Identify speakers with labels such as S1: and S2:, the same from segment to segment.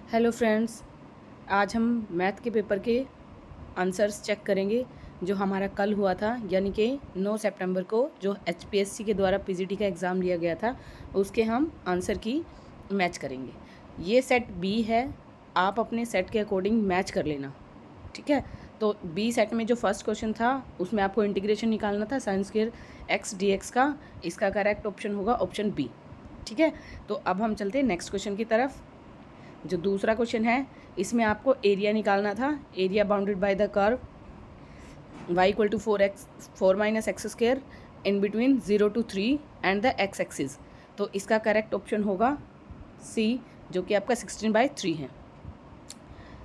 S1: Hello friends, आज हम math के पेपर के आंसर्स चेक करेंगे जो हमारा कल हुआ था, यानी कि 9 सितंबर को जो एचपीएससी के द्वारा पीजीटी का एग्ज़ाम लिया गया था, उसके हम आंसर की मैच करेंगे। ये सेट बी है, आप अपने सेट के अकॉर्डिंग मैच कर लेना, ठीक है। तो बी सेट में जो फर्स्ट क्वेश्चन था उसमें आपको इंटीग्रेशन निकालना था sine square x D x का। इसका करेक्ट ऑप्शन होगा ऑप्शन बी, ठीक है। तो अब हम चलते हैं नेक्स्ट क्वेश्चन की तरफ। जो दूसरा क्वेश्चन है, इसमें आपको एरिया निकालना था। Area bounded by the curve y equal to 4x4 - x² in between 0 to 3 and the x axis. तो इसका करेक्ट ऑप्शन होगा सी, जो कि आपका 16/3 है,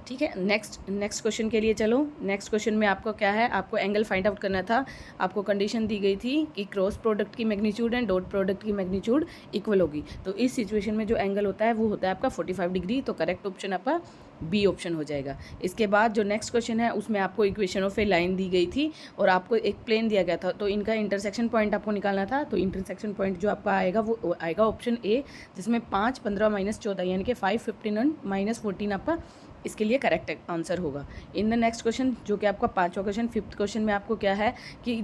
S1: ठीक है। नेक्स्ट क्वेश्चन के लिए चलो। नेक्स्ट क्वेश्चन में आपको क्या है, आपको एंगल फाइंड आउट करना था। आपको कंडीशन दी गई थी कि क्रॉस प्रोडक्ट की मैग्नीट्यूड एंड डॉट प्रोडक्ट की मैग्नीट्यूड इक्वल होगी। तो इस सिचुएशन में जो एंगल होता है वो होता है आपका 45 डिग्री। तो करेक्ट ऑप्शन आपका बी ऑप्शन हो जाएगा। इसके बाद जो नेक्स्ट क्वेश्चन है उसमें आपको इक्वेशन ऑफ ए लाइन दी गई थी और आपको एक प्लेन दिया गया था, तो इनका इंटरसेक्शन पॉइंट आपको निकालना था। तो इंटरसेक्शन पॉइंट जो आपका आएगा वो आएगा ऑप्शन ए, जिसमें 5, 15 - 14 यानी कि 5, 15 - 14 आपका इसके लिए करेक्ट आंसर होगा। इन द नेक्स्ट क्वेश्चन जो कि आपका पांचवा क्वेश्चन, फिफ्थ क्वेश्चन में आपको क्या है कि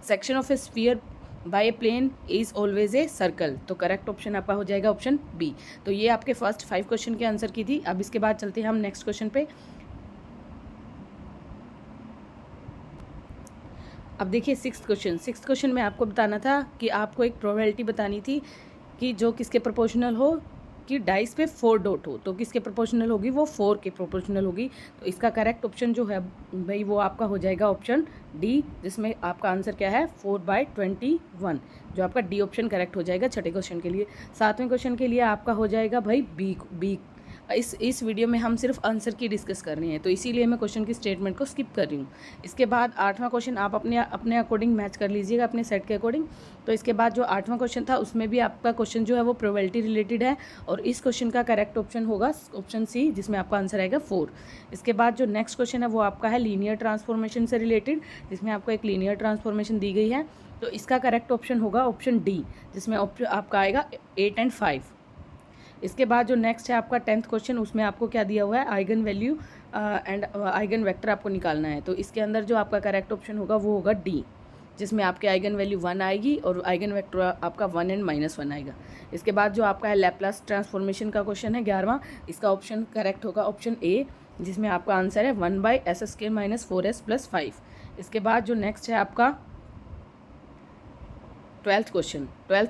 S1: section of a sphere by a plane is always a circle. तो करेक्ट ऑप्शन आपका हो जाएगा ऑप्शन बी। तो ये आपके फर्स्ट 5 क्वेश्चन के आंसर की थी। अब इसके बाद चलते हैं हम नेक्स्ट क्वेश्चन पे। अब देखिए सिक्स्थ क्वेश्चन में आपको बताना था कि आपको एक प्रोबेबिलिटी बतानी थी कि जो किसके प्रोपोर्शनल हो, कि डाइस पे 4 डॉट हो तो किसके प्रोपोर्शनल होगी, वो 4 के प्रोपोर्शनल होगी। तो इसका करेक्ट ऑप्शन जो है भाई वो आपका हो जाएगा ऑप्शन डी, जिसमें आपका आंसर क्या है 4/21, जो आपका डी ऑप्शन करेक्ट हो जाएगा छठे क्वेश्चन के लिए। सातवें क्वेश्चन के लिए आपका हो जाएगा भाई बी। इस वीडियो में हम सिर्फ आंसर की डिस्कस कर रहे हैं, तो इसीलिए मैं क्वेश्चन की स्टेटमेंट को स्किप कर रही हूँ। इसके बाद आठवां क्वेश्चन आप अपने अकॉर्डिंग मैच कर लीजिएगा, अपने सेट के अकॉर्डिंग। तो इसके बाद जो आठवां क्वेश्चन था उसमें भी आपका क्वेश्चन जो है वो प्रोबेबिलिटी रिलेटेड है और इस क्वेश्चन का करेक्ट ऑप्शन होगा ऑप्शन सी, जिसमें आपका आंसर आएगा 4। इसके बाद जो नेक्स्ट क्वेश्चन है वो आपका है लीनियर ट्रांसफॉर्मेशन से रिलेटेड, जिसमें आपको एक लीनियर ट्रांसफॉर्मेशन दी गई है। तो इसका करेक्ट ऑप्शन होगा ऑप्शन डी, जिसमें आपका आएगा 8 और 5। इसके बाद जो नेक्स्ट है आपका 10th क्वेश्चन, उसमें आपको क्या दिया हुआ है, eigen value and eigen vector आपको निकालना है। तो इसके अंदर जो आपका करेक्ट ऑप्शन होगा वो होगा डी, जिसमें आपके आइगन वैल्यू 1 आएगी और आइगन वेक्टर आपका 1 और -1 आएगा। इसके बाद जो आपका है लैप्लास ट्रांसफॉर्मेशन का क्वेश्चन है 11वां, इसका ऑप्शन करेक्ट होगा ऑप्शन ए, जिसमें आपका आंसर है 1/s² - 4s + 5। इसके बाद जो नेक्स्ट है आपका 12th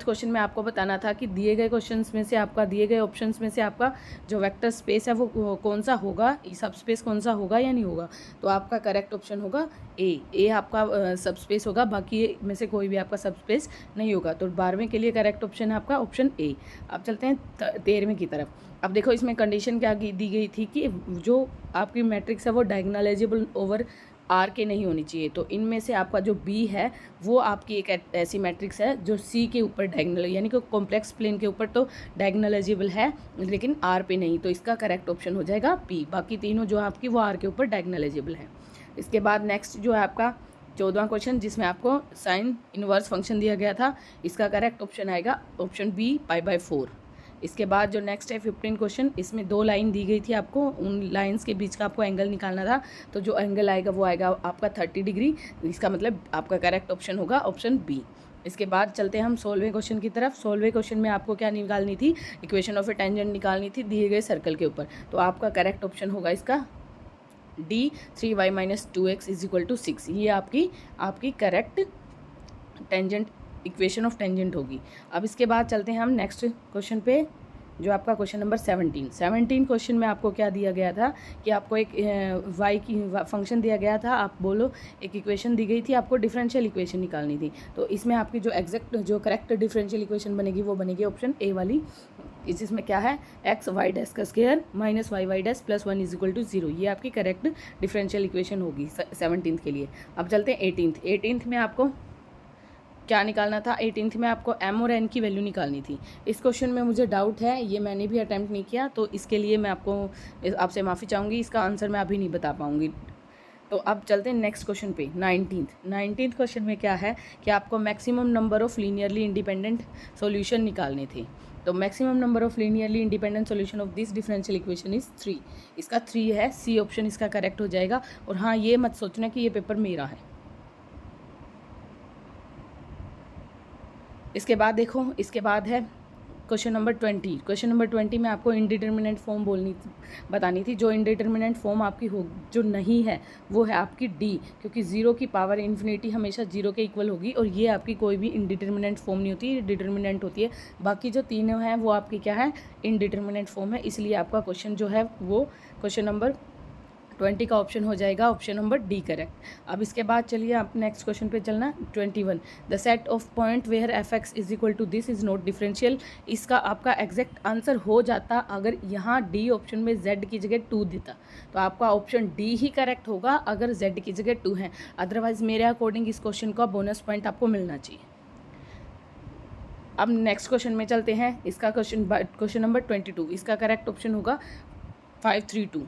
S1: क्वेश्चन में आपको बताना था कि दिए गए क्वेश्चंस में से आपका, दिए गए ऑप्शंस में से आपका जो वेक्टर स्पेस है वो कौन सा होगा, सब स्पेस कौन सा होगा या नहीं होगा। तो आपका करेक्ट ऑप्शन होगा ए आपका सब स्पेस होगा, बाकी में से कोई भी आपका सब स्पेस नहीं होगा। तो 12वें के लिए करेक्ट ऑप्शन है आपका ऑप्शन ए। अब चलते हैं 13वें की तरफ। अब देखो इसमें कंडीशन क्या दी गई थी कि जो आपकी मैट्रिक्स है वो डायगोनलाइजेबल ओवर आर के नहीं होनी चाहिए। तो इनमें से आपका जो बी है वो आपकी एक ऐसी मैट्रिक्स है जो सी के ऊपर डायगोनल, यानी कि कॉम्प्लेक्स प्लेन के ऊपर तो डायगोनलाइजेबल है लेकिन आर पे नहीं। तो इसका करेक्ट ऑप्शन हो जाएगा पी। बाकी तीनों जो आपकी वो आर के ऊपर डायगोनलाइजेबल है। इसके बाद नेक्स्ट जो है आपका 14वां क्वेश्चन, जिसमें आपको साइन इनवर्स फंक्शन दिया गया था, इसका करेक्ट ऑप्शन आएगा ऑप्शन बी π/4। इसके बाद जो नेक्स्ट है 15 क्वेश्चन, इसमें 2 लाइन दी गई थी आपको, उन लाइंस के बीच का आपको एंगल निकालना था। तो जो एंगल आएगा वो आएगा आपका 30 डिग्री। इसका मतलब आपका करेक्ट ऑप्शन होगा ऑप्शन बी। इसके बाद चलते हैं हम 16वें क्वेश्चन की तरफ। 16वें क्वेश्चन में आपको क्या निकालनी थी, इक्वेशन ऑफ ए टेंजेंट निकालनी थी दिए गए सर्कल के ऊपर। तो आपका करेक्ट ऑप्शन होगा इसका डी, 3y - 2x = 6। ये आपकी correct tangent equation of tangent होगी। अब इसके बाद चलते हैं हम नेक्स्ट क्वेश्चन पे, जो आपका क्वेश्चन नंबर 17 क्वेश्चन में आपको क्या दिया गया था कि आपको एक वाई की फंक्शन दिया गया था, आप बोलो एक इक्वेशन दी गई थी, आपको डिफरेंशियल इक्वेशन निकालनी थी। तो इसमें आपकी जो करेक्ट डिफरेंशियल इक्वेशन बनेगी वो बनेगी ऑप्शन ए वाली, जिसमें क्या है xy' का स्क्वायर - yy' + 1 = 0। ये आपकी करेक्ट डिफरेंशियल इक्वेशन होगी 17th के लिए। अब चलते हैं 18th में आपको क्या निकालना था। 18th में आपको m और n की वैल्यू निकालनी थी। इस क्वेश्चन में मुझे डाउट है, ये मैंने भी अटैम्प्ट नहीं किया, तो इसके लिए मैं आपसे माफ़ी चाहूँगी, इसका आंसर मैं अभी नहीं बता पाऊँगी। तो अब चलते हैं नेक्स्ट क्वेश्चन पे 19th क्वेश्चन में क्या है कि आपको maximum number of linearly independent solution निकालने थे। तो maximum number of linearly independent solution of this differential equation is 3। इसका 3 है, सी ऑप्शन इसका करेक्ट हो जाएगा। और हाँ, ये मत सोचना कि ये पेपर मेरा है। इसके बाद देखो, इसके बाद है क्वेश्चन नंबर 20। क्वेश्चन नंबर 20 में आपको इनडिटर्मिनेंट फॉर्म बतानी थी। जो इनडिटर्मिनेंट फॉर्म आपकी हो जो नहीं है वो है आपकी डी, क्योंकि ज़ीरो की पावर इन्फिनिटी हमेशा जीरो के इक्वल होगी, और ये आपकी कोई भी इनडिटर्मिनेंट फॉर्म नहीं होती, डिटर्मिनेंट होती है। बाकी जो तीनों हैं वो आपकी क्या है, इनडिटर्मिनेंट फॉर्म है। इसलिए आपका क्वेश्चन जो है वो क्वेश्चन नंबर 20 का ऑप्शन हो जाएगा ऑप्शन नंबर डी करेक्ट। अब इसके बाद चलिए आप नेक्स्ट क्वेश्चन पे चलना। 21, the set of point where F X is equal to this is not differential. इसका आपका एग्जैक्ट आंसर हो जाता अगर यहाँ डी ऑप्शन में जेड की जगह 2 देता, तो आपका ऑप्शन डी ही करेक्ट होगा अगर जेड की जगह 2 है। अदरवाइज मेरे अकॉर्डिंग इस क्वेश्चन का बोनस पॉइंट आपको मिलना चाहिए। अब नेक्स्ट क्वेश्चन में चलते हैं। इसका क्वेश्चन नंबर 22, इसका करेक्ट ऑप्शन होगा 532।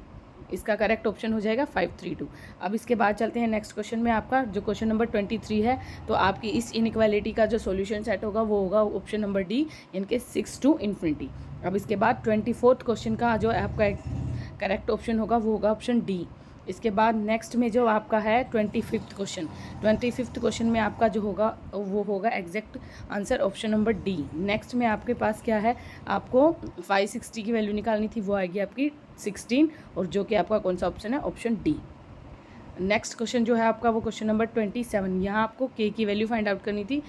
S1: इसका करेक्ट ऑप्शन हो जाएगा 532। अब इसके बाद चलते हैं नेक्स्ट क्वेश्चन में। आपका जो क्वेश्चन नंबर 23 है, तो आपकी इस इनइक्वालिटी का जो सॉल्यूशन सेट होगा वो होगा ऑप्शन नंबर डी, यानी कि 6 to ∞। अब इसके बाद 24th क्वेश्चन का जो आपका करेक्ट ऑप्शन होगा वो होगा ऑप्शन डी। इसके बाद नेक्स्ट में जो आपका है 25th क्वेश्चन। 25th क्वेश्चन में आपका जो होगा वो होगा exact answer option number D. Next में आपके पास क्या है, आपको 560 की वैल्यू निकालनी थी, वो आएगी आपकी 16, और जो कि आपका कौन सा ऑप्शन है, ऑप्शन डी। नेक्स्ट क्वेश्चन जो है आपका वो क्वेश्चन नंबर 27। यहाँ आपको के की वैल्यू फाइंड आउट करनी थी,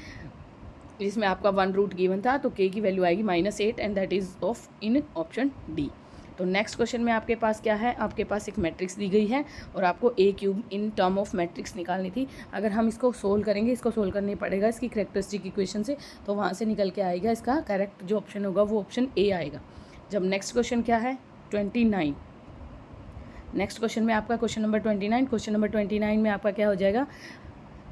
S1: जिसमें आपका 1 रूट गिवन था, तो के की वैल्यू आएगी -8 and that is of in option D. तो नेक्स्ट क्वेश्चन में आपके पास क्या है, आपके पास एक मैट्रिक्स दी गई है और आपको A cube in term of matrix निकालनी थी। अगर हम इसको सोल्व करेंगे, इसको सोल्व करनी पड़ेगा इसकी कैरेक्टरिस्टिक इक्वेशन से, तो वहाँ से निकल के आएगा इसका करेक्ट जो ऑप्शन होगा वो ऑप्शन ए आएगा। जब नेक्स्ट क्वेश्चन क्या है 29। नेक्स्ट क्वेश्चन में आपका क्वेश्चन नंबर 29। क्वेश्चन नंबर 29 में आपका क्या हो जाएगा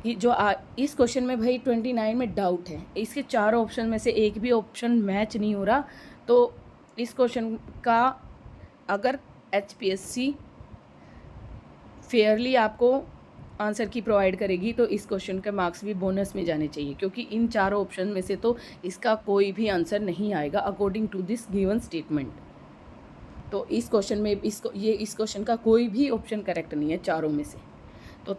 S1: कि जो इस क्वेश्चन में भाई 29 में डाउट है, इसके चारों ऑप्शन में से एक भी ऑप्शन मैच नहीं हो रहा। तो इस क्वेश्चन का अगर HPSC फेयरली आपको आंसर की प्रोवाइड करेगी तो इस क्वेश्चन के मार्क्स भी बोनस में जाने चाहिए, क्योंकि इन चारों ऑप्शन में से तो इसका कोई भी आंसर नहीं आएगा according to this given statement. तो इस क्वेश्चन में इस क्वेश्चन का कोई भी ऑप्शन करेक्ट नहीं है चारों में से। तो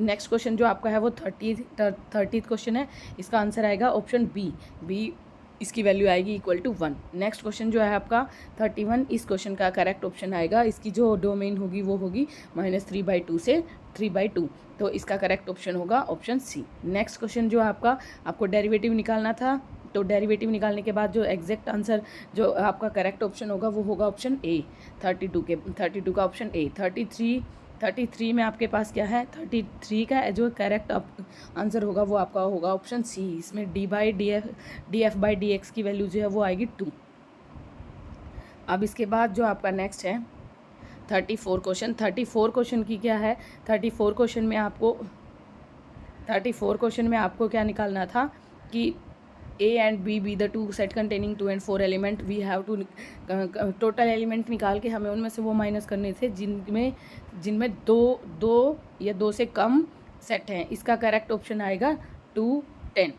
S1: नेक्स्ट क्वेश्चन जो आपका है वो 30th क्वेश्चन है। इसका आंसर आएगा ऑप्शन बी, इसकी वैल्यू आएगी इक्वल टू 1। नेक्स्ट क्वेश्चन जो है आपका 31, इस क्वेश्चन का करेक्ट ऑप्शन आएगा, इसकी जो डोमेन होगी वो होगी -3/2 से 3/2, तो इसका करेक्ट ऑप्शन होगा ऑप्शन सी। नेक्स्ट क्वेश्चन जो आपको डेरिवेटिव निकालना था, तो डेरिवेटिव निकालने के बाद जो एग्जैक्ट आंसर जो आपका करेक्ट ऑप्शन होगा वो होगा ऑप्शन ए, 32 का ऑप्शन ए। 33 में आपके पास क्या है, 33 का जो करेक्ट आंसर होगा वो आपका होगा ऑप्शन सी। इसमें df/dx की वैल्यू जो है वो आएगी 2। अब इसके बाद जो आपका नेक्स्ट है 34 क्वेश्चन। 34 क्वेश्चन की क्या है, 34 क्वेश्चन में आपको क्या निकालना था कि A and B be the two set containing 2 and 4 element, we have to total element निकाल के हमें उनमें से वो माइनस करने थे जिनमें दो या 2 से कम सेट हैं। इसका करेक्ट ऑप्शन आएगा 2, 10।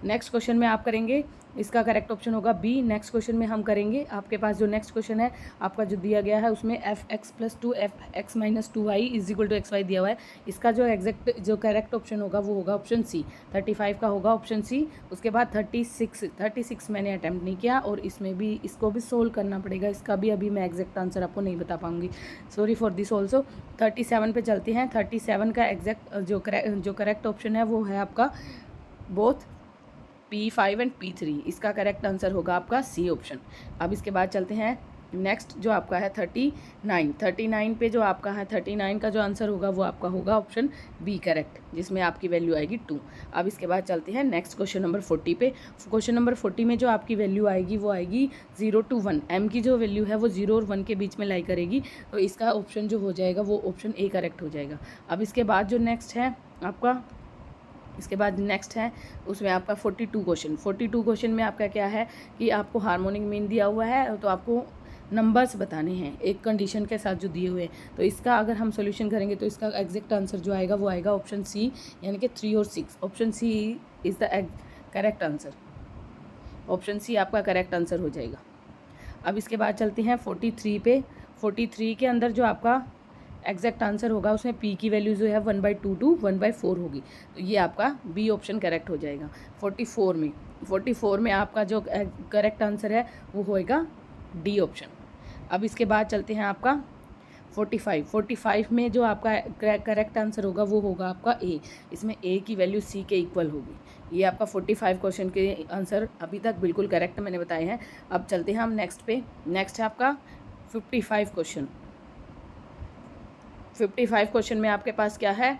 S1: नेक्स्ट क्वेश्चन में आप करेंगे, इसका करेक्ट ऑप्शन होगा बी। नेक्स्ट क्वेश्चन में हम करेंगे, आपके पास जो नेक्स्ट क्वेश्चन है आपका जो दिया गया है उसमें fx + 2 fx - 2y = xy दिया हुआ है। इसका जो एग्जैक्ट जो करेक्ट ऑप्शन होगा वो होगा ऑप्शन सी। 35 का होगा ऑप्शन सी। उसके बाद 36 मैंने अटैम्प्ट नहीं किया, और इसमें भी इसको भी सोल्व करना पड़ेगा। इसका भी अभी मैं एग्जैक्ट आंसर आपको नहीं बता पाऊँगी, सॉरी फॉर दिस ऑल्सो। 37 पे चलते हैं। 37 का एग्जैक्ट जो करेक्ट ऑप्शन है वो है आपका बोथ P5 एंड P3। इसका करेक्ट आंसर होगा आपका सी ऑप्शन। अब इसके बाद चलते हैं नेक्स्ट जो आपका है 39 पे जो आपका है 39 का जो आंसर होगा वो आपका होगा ऑप्शन बी करेक्ट, जिसमें आपकी वैल्यू आएगी 2। अब इसके बाद चलते हैं नेक्स्ट क्वेश्चन नंबर 40 पे। क्वेश्चन नंबर 40 में जो आपकी वैल्यू आएगी वो आएगी 0 to 1। m की जो वैल्यू है वो 0 और 1 के बीच में लाई करेगी, तो इसका ऑप्शन जो हो जाएगा वो ऑप्शन ए करेक्ट हो जाएगा। अब इसके बाद जो नेक्स्ट है आपका, इसके बाद नेक्स्ट है उसमें आपका 42 क्वेश्चन। 42 क्वेश्चन में आपका क्या है कि आपको हार्मोनिक मीन दिया हुआ है, तो आपको नंबर्स बताने हैं एक कंडीशन के साथ जो दिए हुए हैं। तो इसका अगर हम सॉल्यूशन करेंगे तो इसका एग्जैक्ट आंसर जो आएगा वो आएगा ऑप्शन सी, यानी कि 3 और 6। Option C is the correct answer. Option C आपका करेक्ट आंसर हो जाएगा। अब इसके बाद चलते हैं 43 पे। 43 के अंदर जो आपका एग्जैक्ट आंसर होगा उसमें पी की वैल्यू जो है 1/2 टू 1/4 होगी, तो ये आपका बी ऑप्शन करेक्ट हो जाएगा। 44 में आपका जो करेक्ट आंसर है वो होएगा डी ऑप्शन। अब इसके बाद चलते हैं आपका 45 में जो आपका करेक्ट आंसर होगा वो होगा आपका ए। इसमें ए की वैल्यू सी के इक्वल होगी। ये आपका 45 क्वेश्चन के आंसर अभी तक बिल्कुल करेक्ट मैंने बताए हैं। अब चलते हैं हम नेक्स्ट पे। नेक्स्ट है आपका 55 क्वेश्चन। 55 क्वेश्चन में आपके पास क्या है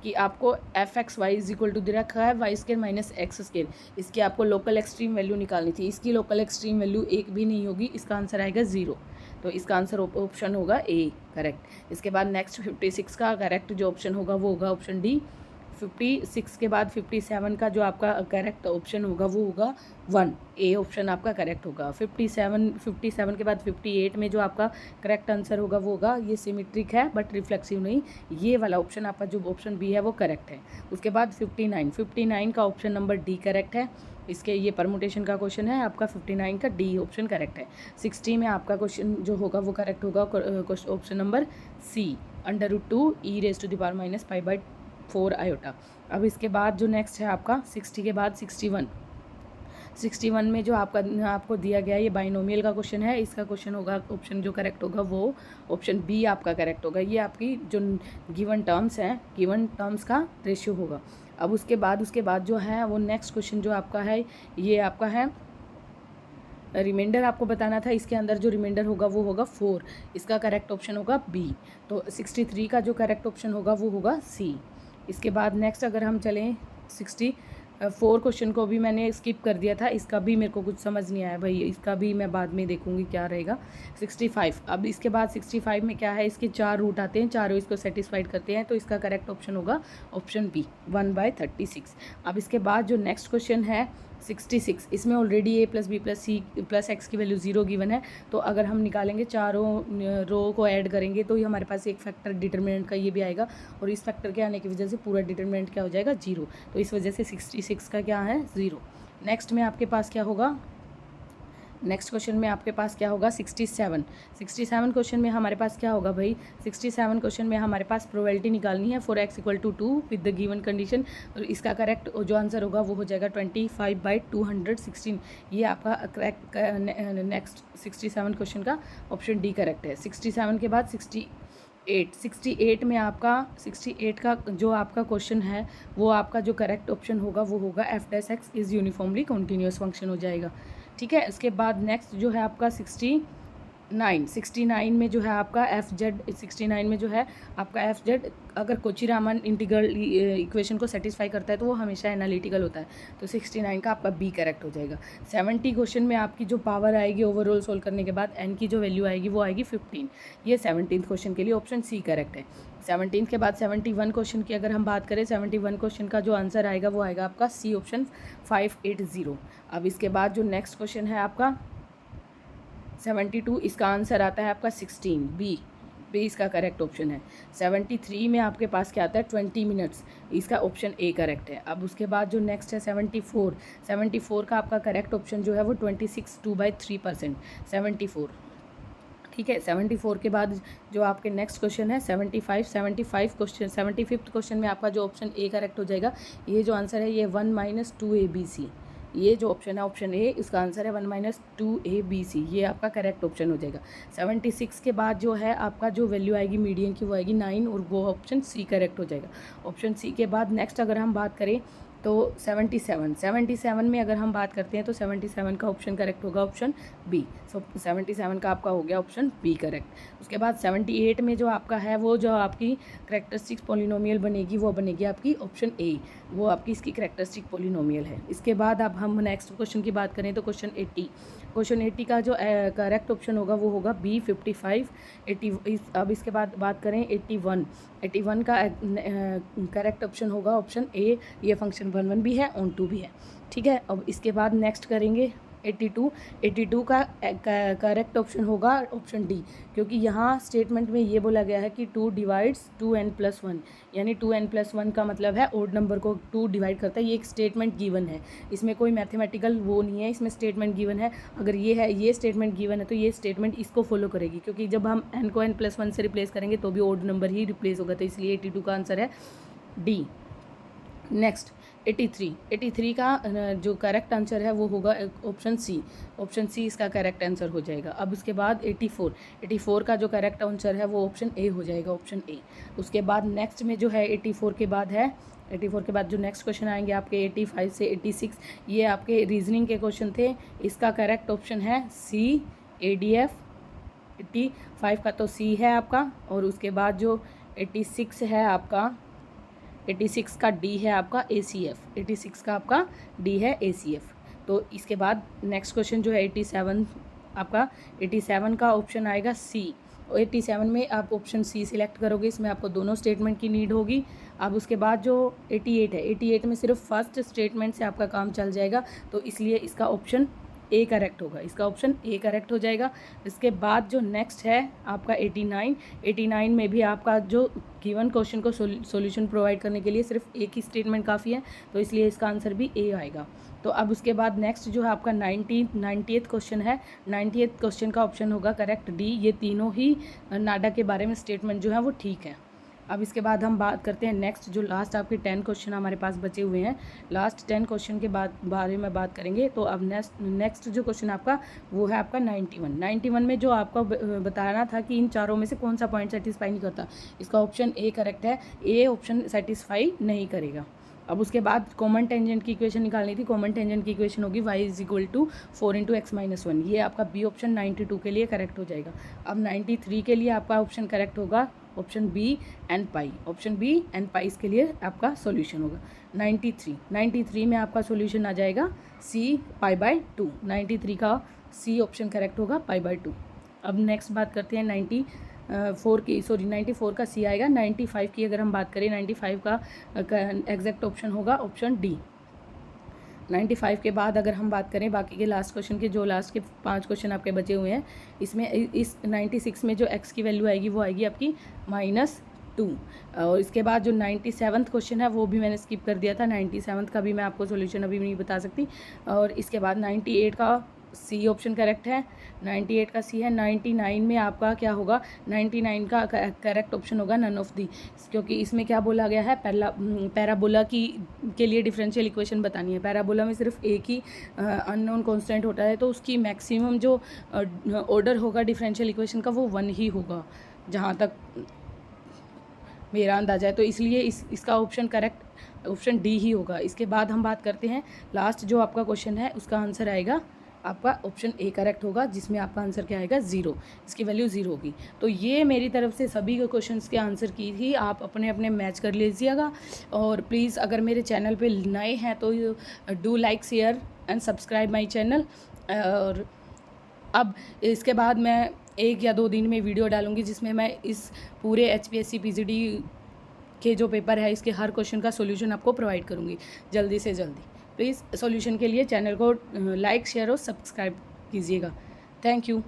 S1: कि आपको fx(y) इज इक्वल टू दे रखा है y² माइनस x²। इसकी आपको लोकल एक्सट्रीम वैल्यू निकालनी थी। इसकी लोकल एक्सट्रीम वैल्यू एक भी नहीं होगी, इसका आंसर आएगा 0। तो इसका आंसर ऑप्शन होगा ए करेक्ट। इसके बाद नेक्स्ट 56 का करेक्ट जो ऑप्शन होगा वो होगा ऑप्शन डी। 56 के बाद 57 का जो आपका करेक्ट ऑप्शन होगा वो होगा 1। ए ऑप्शन आपका करेक्ट होगा। 57 के बाद 58 में जो आपका करेक्ट आंसर होगा वो होगा, ये सिमेट्रिक है बट रिफ्लेक्सिव नहीं, ये वाला ऑप्शन आपका जो ऑप्शन बी है वो करेक्ट है। उसके बाद 59 का ऑप्शन नंबर डी करेक्ट है। इसके ये परमुटेशन का क्वेश्चन है, आपका 59 का डी ऑप्शन करेक्ट है। 60 में आपका क्वेश्चन जो होगा वो करेक्ट होगा option number C √2 e⁻⁻ π/4 iota. अब इसके बाद जो नेक्स्ट है आपका 60 के बाद 61 में जो आपको दिया गया ये बाइनोमियल का क्वेश्चन है। इसका क्वेश्चन होगा ऑप्शन जो करेक्ट होगा वो ऑप्शन बी आपका करेक्ट होगा। ये आपकी जो गिवन टर्म्स हैं, गिवन टर्म्स का रेशियो होगा। अब उसके बाद जो है वो नेक्स्ट क्वेश्चन जो आपका है ये आपका है रिमाइंडर आपको बताना था। इसके अंदर जो रिमाइंडर होगा वो होगा 4। इसका करेक्ट ऑप्शन होगा बी। तो 63 का जो करेक्ट ऑप्शन होगा वो होगा सी। इसके बाद नेक्स्ट अगर हम चलें 64 क्वेश्चन को भी मैंने स्किप कर दिया था, इसका भी मेरे को कुछ समझ नहीं आया भाई, इसका भी मैं बाद में देखूंगी क्या रहेगा। 65 अब इसके बाद 65 में क्या है, इसके 4 रूट आते हैं, चारों इसको सेटिस्फाइड करते हैं, तो इसका करेक्ट ऑप्शन होगा ऑप्शन बी 1/36। अब इसके बाद जो नेक्स्ट क्वेश्चन है 66, इसमें already a + b + c + x की वैल्यू 0 गिवन है। तो अगर हम निकालेंगे चारों रो को ऐड करेंगे तो ये हमारे पास एक फैक्टर डिटर्मिनेंट का ये भी आएगा, और इस फैक्टर के आने की वजह से पूरा डिटर्मिनेंट क्या हो जाएगा 0। तो इस वजह से 66 का क्या है 0। नेक्स्ट में आपके पास क्या होगा, नेक्स्ट क्वेश्चन में आपके पास क्या होगा 67 क्वेश्चन में हमारे पास क्या होगा भाई, 67 क्वेश्चन में हमारे पास प्रोबेबिलिटी निकालनी है for x = 2 with the given condition. और इसका करेक्ट जो आंसर होगा वो हो जाएगा 25/216। ये आपका करेक्ट नेक्स्ट 67 क्वेश्चन का ऑप्शन डी करेक्ट है। 67 के बाद 68 में आपका 68 का जो आपका क्वेश्चन है वो आपका जो करेक्ट ऑप्शन होगा वो होगा f(x) is uniformly continuous function हो जाएगा। ठीक है, उसके बाद नेक्स्ट जो है आपका 69 में जो है आपका fz 69 में जो है आपका fz अगर कोची-रामन इंटीग्रल इक्वेशन को सेटिस्फाई करता है तो वो हमेशा एनालिटिकल होता है, तो 69 का आपका बी करेक्ट हो जाएगा। 70 क्वेश्चन में आपकी जो पावर आएगी ओवरऑल सोल्व करने के बाद n की जो वैल्यू आएगी वो आएगी 15। ये 17th क्वेश्चन के लिए ऑप्शन सी करेक्ट है। 17 के बाद 71 क्वेश्चन की अगर हम बात करें, 71 क्वेश्चन का जो आंसर आएगा वो आएगा आपका सी ऑप्शन 580। अब इसके बाद जो नेक्स्ट क्वेश्चन है आपका 72, इसका आंसर आता है आपका 16 बी इसका करेक्ट ऑप्शन है। 73 में आपके पास क्या आता है 20 मिनट्स, इसका ऑप्शन ए करेक्ट है। अब उसके बाद जो नेक्स्ट है 74 का आपका करेक्ट ऑप्शन जो है वो 26 2/3%। 74 ठीक है। 74 के बाद जो आपके नेक्स्ट क्वेश्चन है 75 क्वेश्चन 75th क्वेश्चन में आपका जो ऑप्शन ए करेक्ट हो जाएगा। ये जो आंसर है ये 1 - 2abc, ये जो ऑप्शन है ऑप्शन ए, इसका आंसर है 1 - 2abc, ये आपका करेक्ट ऑप्शन हो जाएगा। 76 के बाद जो है आपका जो वैल्यू आएगी मीडियन की वो आएगी 9, और वो ऑप्शन सी करेक्ट हो जाएगा। ऑप्शन सी के बाद नेक्स्ट अगर हम बात करें तो 77 में अगर हम बात करते हैं तो 77 का ऑप्शन करेक्ट होगा ऑप्शन बी। सो 77 का आपका हो गया ऑप्शन बी करेक्ट। उसके बाद 78 में जो आपका है वो जो आपकी करेक्टरिस्टिक पॉलिनोमियल बनेगी वो बनेगी आपकी ऑप्शन ए, वो आपकी इसकी करेक्टरिस्टिक पॉलिनोमियल है। इसके बाद अब हम नेक्स्ट क्वेश्चन की बात करें तो क्वेश्चन 80 का जो करेक्ट ऑप्शन होगा वो होगा बी 55 80। अब इसके बाद बात करें 81 का करेक्ट ऑप्शन होगा ऑप्शन ए, ये फंक्शन 1 भी है ऑन 2 भी है। ठीक है, अब इसके बाद नेक्स्ट करेंगे 82 का करेक्ट ऑप्शन होगा ऑप्शन डी, क्योंकि यहाँ स्टेटमेंट में ये बोला गया है कि 2 डिवाइड्स 2n+1, यानी 2n+1 का मतलब है ओड नंबर को 2 डिवाइड करता है। ये एक स्टेटमेंट गिवन है, इसमें कोई मैथमेटिकल वो नहीं है, इसमें स्टेटमेंट गिवन है। अगर ये है, ये स्टेटमेंट गिवन है तो ये स्टेटमेंट इसको फॉलो करेगी, क्योंकि जब हम n को n+1 से रिप्लेस करेंगे तो भी ओड नंबर ही रिप्लेस होगा, तो इसलिए 82 का आंसर है डी। नेक्स्ट 83 का जो करेक्ट आंसर है वो होगा ऑप्शन सी इसका करेक्ट आंसर हो जाएगा। अब उसके बाद 84 का जो करेक्ट आंसर है वो ऑप्शन ए हो जाएगा, ऑप्शन ए। उसके बाद नेक्स्ट में जो है 84 के बाद जो नेक्स्ट क्वेश्चन आएंगे आपके 85 से 86, ये आपके रीजनिंग के क्वेश्चन थे। इसका करेक्ट ऑप्शन है सी, ADF। 85 का तो सी है आपका, और उसके बाद जो 86 है आपका, 86 का डी है आपका ACF, 86 का आपका डी है ACF। तो इसके बाद नेक्स्ट क्वेश्चन जो है 87 आपका, 87 का ऑप्शन आएगा सी। 87 में आप ऑप्शन सी सिलेक्ट करोगे, इसमें आपको दोनों स्टेटमेंट की नीड होगी। अब उसके बाद जो 88 है, 88 में सिर्फ फर्स्ट स्टेटमेंट से आपका काम चल जाएगा, तो इसलिए इसका ऑप्शन ए करेक्ट होगा, इसका ऑप्शन ए करेक्ट हो जाएगा। इसके बाद जो नेक्स्ट है आपका 89 में भी आपका जो गिवन क्वेश्चन को सॉल्यूशन प्रोवाइड करने के लिए सिर्फ एक ही स्टेटमेंट काफ़ी है, तो इसलिए इसका आंसर भी ए आएगा। तो अब उसके बाद नेक्स्ट जो है आपका 90th क्वेश्चन है, 90th क्वेश्चन का ऑप्शन होगा करेक्ट डी। ये तीनों ही नाडा के बारे में स्टेटमेंट जो है वो ठीक है। अब इसके बाद हम बात करते हैं नेक्स्ट, जो लास्ट आपके 10 क्वेश्चन हमारे पास बचे हुए हैं, लास्ट 10 क्वेश्चन के बारे में बात करेंगे। तो अब नेक्स्ट जो क्वेश्चन आपका वो है आपका 91 में जो आपको बताना था कि इन चारों में से कौन सा पॉइंट सेटिस्फाई नहीं करता, इसका ऑप्शन ए करेक्ट है, ए ऑप्शन सेटिस्फाई नहीं करेगा। अब उसके बाद कॉमन टेंजेंट की इक्वेशन निकालनी थी, कॉमन टेंजेंट की इक्वेशन होगी y = 4 × x-1, ये आपका बी ऑप्शन 92 के लिए करेक्ट हो जाएगा। अब 93 के लिए आपका ऑप्शन करेक्ट होगा ऑप्शन बी एन पाई, ऑप्शन बी एन पाई इसके लिए आपका सॉल्यूशन होगा। 93 में आपका सॉल्यूशन आ जाएगा सी π/2, 93 का सी ऑप्शन करेक्ट होगा π/2। अब नेक्स्ट बात करते हैं 94 का सी आएगा। 95 की अगर हम बात करें, 95 का एग्जैक्ट ऑप्शन होगा ऑप्शन डी। 95 के बाद अगर हम बात करें बाकी के लास्ट क्वेश्चन के, जो लास्ट के 5 क्वेश्चन आपके बचे हुए हैं, इसमें इस 96 में जो x की वैल्यू आएगी वो आएगी आपकी -2। और इसके बाद जो 97th क्वेश्चन है वो भी मैंने स्किप कर दिया था, 97th का भी मैं आपको सॉल्यूशन अभी नहीं बता सकती। और इसके बाद 98 का सी ऑप्शन करेक्ट है, 98 का सी है। 99 में आपका क्या होगा, 99 का करेक्ट ऑप्शन होगा नन ऑफ दी, क्योंकि इसमें क्या बोला गया है, पैराबोला के लिए डिफरेंशियल इक्वेशन बतानी है। पैराबोला में सिर्फ एक ही अननोन कांस्टेंट होता है, तो उसकी मैक्सिमम जो ऑर्डर होगा डिफरेंशियल इक्वेशन का वो 1 ही होगा, जहाँ तक मेरा अंदाजा है। तो इसलिए इसका ऑप्शन करेक्ट ऑप्शन डी ही होगा। इसके बाद हम बात करते हैं लास्ट जो आपका क्वेश्चन है, उसका आंसर आएगा आपका ऑप्शन ए करेक्ट होगा, जिसमें आपका आंसर क्या आएगा 0, इसकी वैल्यू 0 होगी। तो ये मेरी तरफ से सभी क्वेश्चंस के आंसर की थी, आप अपने अपने मैच कर लीजिएगा। और प्लीज़ अगर मेरे चैनल पे नए हैं तो do like, share and subscribe my channel. और अब इसके बाद मैं 1 या 2 दिन में वीडियो डालूँगी जिसमें मैं इस पूरे HPSC PGD के जो पेपर है इसके हर क्वेश्चन का सोल्यूशन आपको प्रोवाइड करूँगी जल्दी से जल्दी। प्लीज़ सॉल्यूशन के लिए चैनल को लाइक, शेयर और सब्सक्राइब कीजिएगा। Thank you.